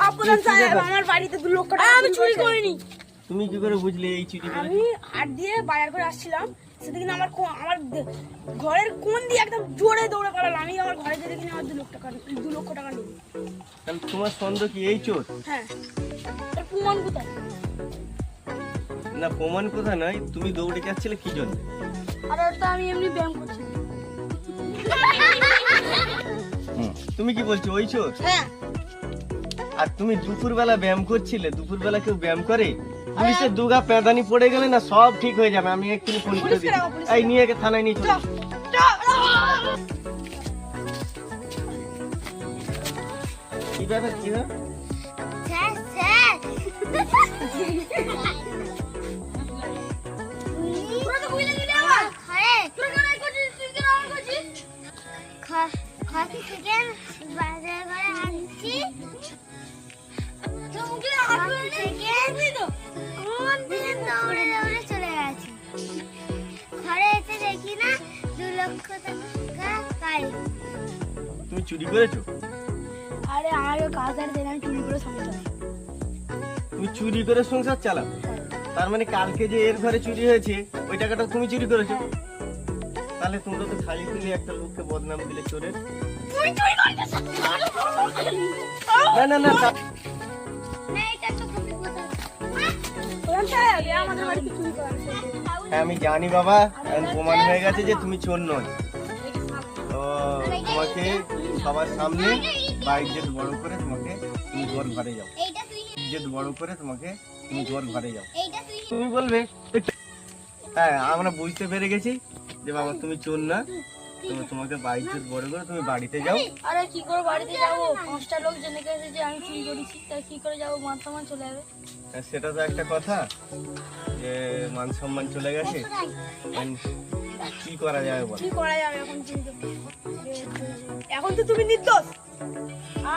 আপনার সাহেব আমার বাড়িতে 2 লক্ষ টাকা আমি চুরি করিনি। তুমি কি করে বুঝলে এই চুরি করে? আমি হাট দিয়ে বাজার করে আসছিলাম, সেদিন আমার ঘরের কোণ দিয়ে একদম জোরে দৌড়ে পালালাম। আমি আমার ঘরে যেতে কিনে আমার 2 লক্ষ টাকা নিই। তাহলে তোমার সন্দেহ কি এই চোর? হ্যাঁ, এর প্রমাণ কোথায়? না, প্রমাণ কোথায় নয়, তুমি দৌড়ে যাচ্ছিলে কি জন্য? আর ওটা আমি এমনি ব্যায়াম করছি। তুমি কি বলছো ওই চোর? হ্যাঁ। আর তুমি দুপুরবেলা ব্যায়াম করছিলে, দুপুরবেলা কেউ ব্যায়াম করে? পুলিশের দুগা পেদানি পড়ে গেলে না সব ঠিক হয়ে যাবে। আমি এক্ষুনি ফোন করে দিই। এই নিয়ে গিয়ে থানায় নিয়ে চলো। কি ব্যাপার, কি ব্যাপার? দৌড়ে দৌড়ে চলে গেছে। ঘরে এসে দেখি না 2 লক্ষ টাকা পাই। তুমি চুরি করেছো? আরে আমাকে কাজ আর দেন, আমি চুরি করে সংসার চালাই। তুমি চুরি করে সংসার চালাও? তার মানে কালকে যে এর ঘরে চুরি হয়েছে ওই টাকাটা তুমি চুরি করেছো? তাহলে তোমরা তো খালি খালি একটা লোককে বদনাম দিলে চোরের। তুই চুরি করেছিস? না না না, না, এটা তো খুবই কথা। প্রধান সাহেব, এ আমাদের বাড়িতে চুরি করে আনছে। হ্যাঁ আমি জানি বাবা, এখন প্রমাণ হয়ে গেছে যে তুমি চোর নয়। তো তোমাকে সবার সামনে বা ইজ্জত বড় করে তোমাকে তুমি ঘর ঘরে যাও। এইটা তুই ইজ্জত বড় করে তোমাকে তুমি ঘর ঘরে যাও। এইটা তুই তুমি বলবে হ্যাঁ আমরা বুঝতে পেরে গেছি যে বাবা তুমি চোর না, তোমাকে ইজ্জত বড় করে তুমি বাড়িতে যাও। আরে কি করে বাড়িতে যাবো? 5টা লোক জেনে গেছে যে আমি চুরি করেছি, তাই কি করে যাবো? মান সম্মান চলে যাবে। হ্যাঁ, সেটা তো একটা কথা যে মান সম্মান চলে গেছে। কি করা যাবে বল? কি করা যাবে এখন? এখন তো তুমি নির্দোষ।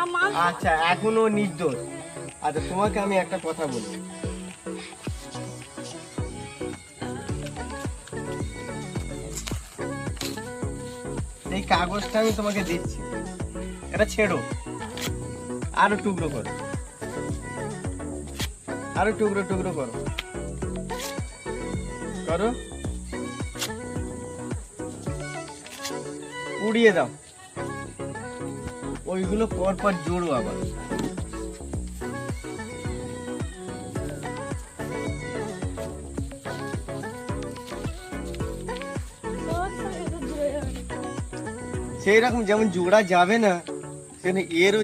আমার আচ্ছা এখনো নির্দোষ। আচ্ছা তোমাকে আমি একটা কথা বলি, এই কাগজটা আমি তোমাকে দিচ্ছি, এটা ছেড়ো, আরো টুকরো করো, আরো টুকরো টুকরো করো, করো, উড়িয়ে দাও। ওইগুলো পরপর জোড়ো আবার। সেই রকম যেমন জোড়া যাবে না, সেখানে এরও